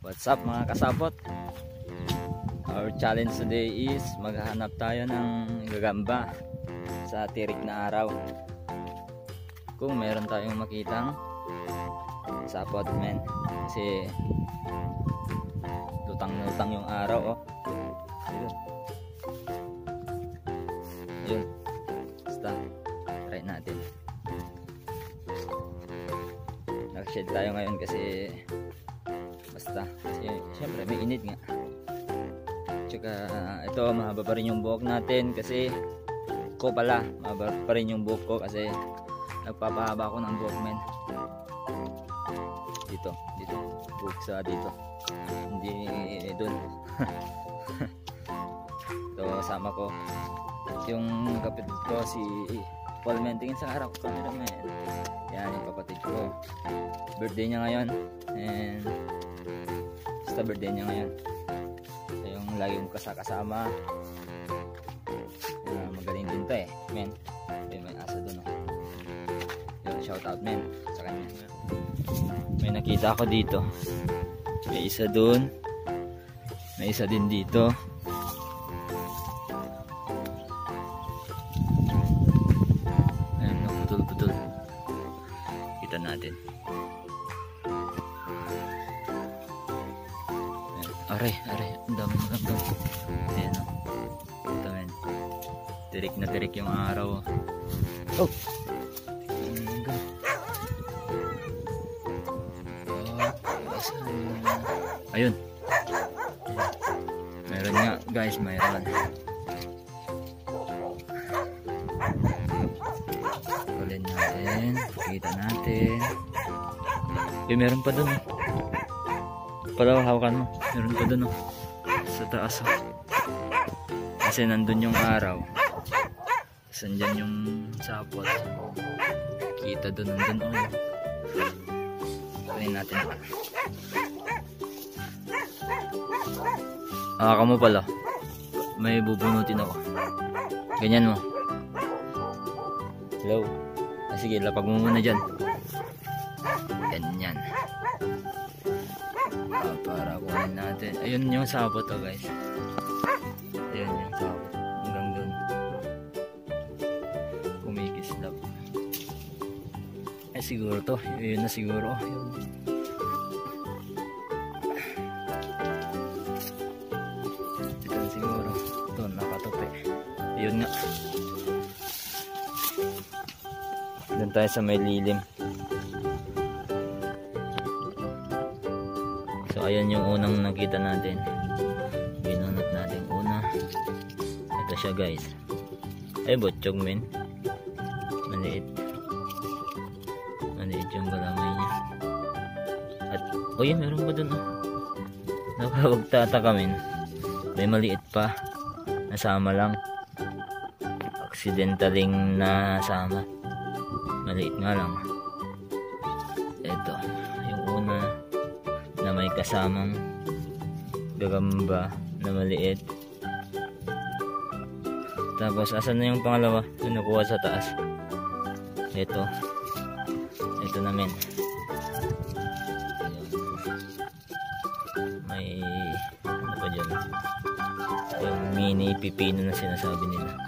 What's up mga kasabot? Our challenge today is maghahanap tayo ng gagamba sa tirik na araw. Kung meron tayong makitang sapot men, kasi lutang-lutang yung araw oh. Yun. Basta try natin. Nag-shed tayo ngayon kasi basta syempre may init nga. Tsaka ito mahaba pa rin yung buhok natin kasi ko pala mahaba pa rin yung buhok ko kasi nagpapahaba ako ng buhok men. Dito buhok sa dito, hindi dun. Ito kasama ko yung kapatid ko si Paul men, tingin sa harap camera men. Yan yung kapatid ko, birthday niya ngayon and basta birthday niya ngayon. So, yung lagi mong kasama magaling din to eh men. May asa dun oh. Yung shout out men sa kanya. May nakita ako dito, may isa dun, may isa din dito. Putol kita natin. Aray, ang dami magandang. Ayan o. Ito men. Tirik na tirik yung araw. Oh! Ayun. Meron nga guys, mayroon. Kulin natin. Kita natin. Meron pa dun. Hawakan mo. Meron pa dun sa taas kasi nandun yung araw. Sandyan yung sapot. Kita dun, nandun kunin natin. Hawakan mo pala. May bubunutin ako. Ganyan mo. Hello. Sige, lapag mo muna dyan. Ganyan. Para kunin natin. Ayun yung sapot guys. Ayun yung sapot. Hanggang dun. Kumikislap. Siguro to. Yun na siguro. Ayun. Ito na siguro. Ito nakatope. Ayun nga. Doon tayo sa may lilim. So ayan yung unang nakita natin. Binunot natin una. Ito siya guys. Ay botchog men. Maliit yung galamay niya. At yun, meron ba dun nakapagtataka men. May maliit pa. Nasama lang. Accidentaling nasama. Maliit nga lang. Ito yung una na may kasamang gagamba na maliit. Tapos asan na yung pangalawa? Yung nakuha sa taas. Ito namin. May ano pa dyan? Yung mini pipino na sinasabi nila.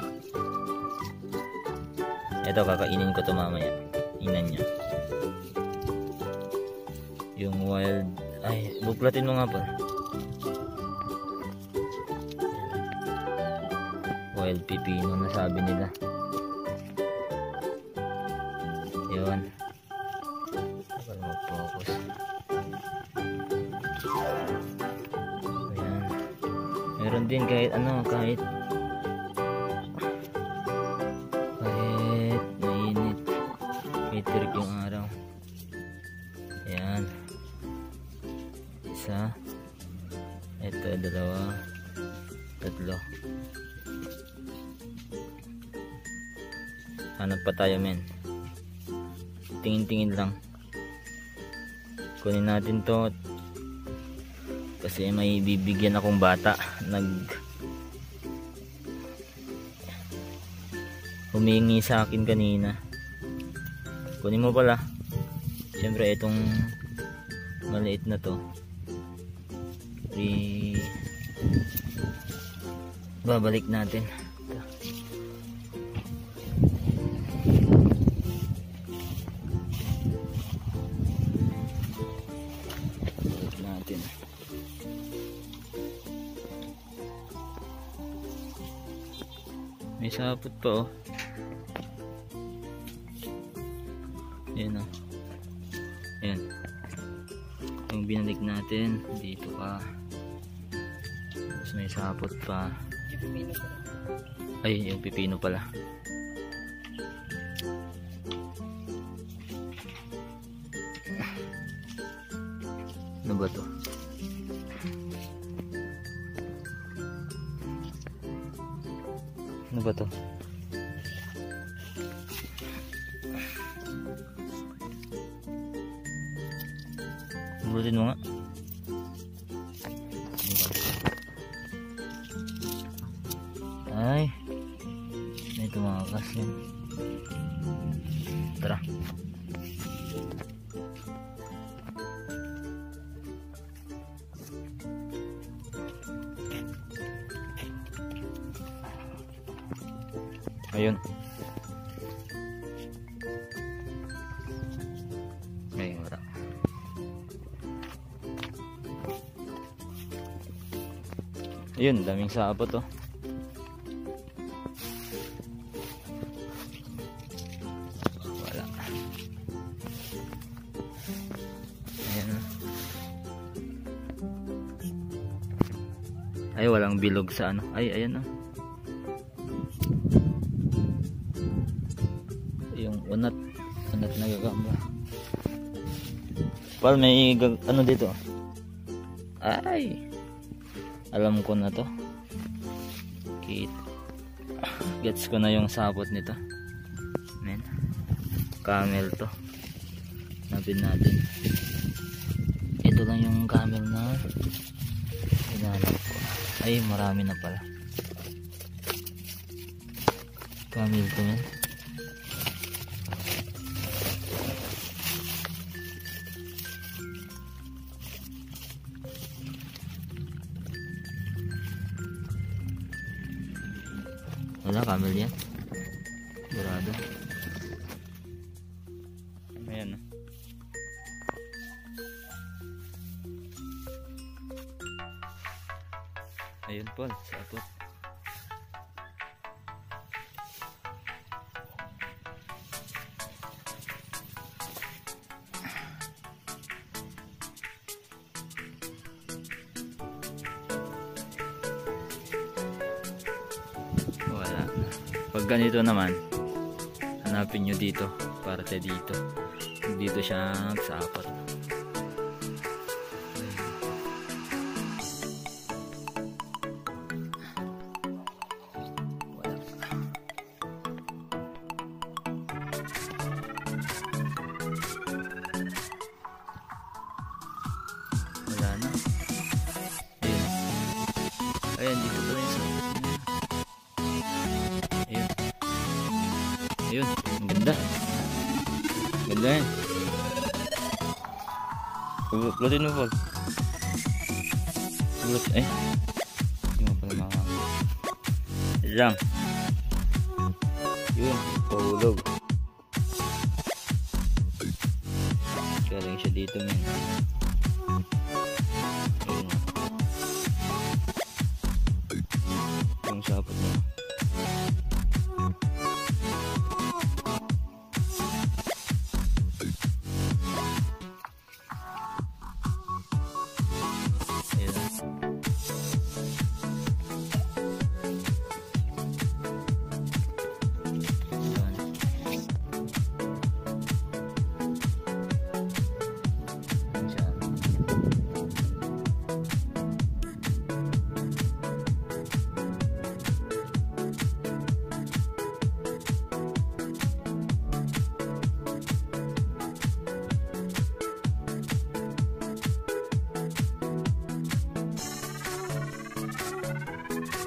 Ito kakainin ko to mamaya. Inan niya. Yung wild, ay buklatin mo nga pa. Wild pipino na sabi nila. Yun. Para mag-focus. Ayan. Meron din kahit kahit mainit. May tirik yung araw. Ayan. Isa. Ito, dalawa. Tatlo. Hanap pa tayo men. Tingin-tingin lang. Kunin natin to kasi may bibigyan akong bata. Humingi sa akin kanina. Kunin mo pala. Siyempre itong maliit na to babalik natin. Balik natin. May sapot pa oh. Ayan oh. Ayan. Yung binalik natin dito pa. Tapos may sapot pa. Ay, yung pipino pala. Ano ba to? Ano ba to? Burutin mo nga. Ay, may tumakas yun. Tara. Ayun. Ayun, wala. Ayun, daming sapot oh. Wala. Ayan oh. Ay, walang bilog sa ano. Ay, ayan oh. Yung unat na gagamba. Pal, may ano dito. Ay, alam ko na to. Gets ko na yung sapot nito. Men, camel to. Napin natin. Ito lang yung camel na hinanap ko. Ay, marami na pala. Camel to, men. Wala, camel yan. Burado. Ayan. Ayun po, sapot. Pag ganito naman, hanapin nyo dito, parte dito. Dito siya nagsapat. Wala na. Ayan, dito pa rin sa ayun, ang ganda. Ganda yan. Pulutin mo, Paul. Pulot, eh. Hindi mo pala makakama. Lang. Yun, pahulog. Galing siya dito, men. Ayun. Yung sapot niya.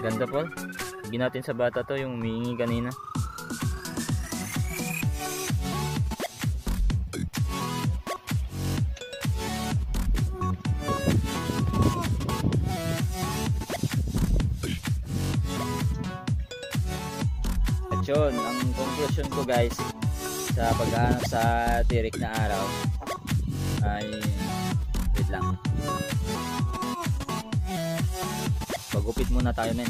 Ganda, Paul. Higin natin sa bata to, yung humihingi kanina. question. Ang conclusion ko guys sa paghahanap sa tirik na araw ay wait lang. Pagupit muna tayo men.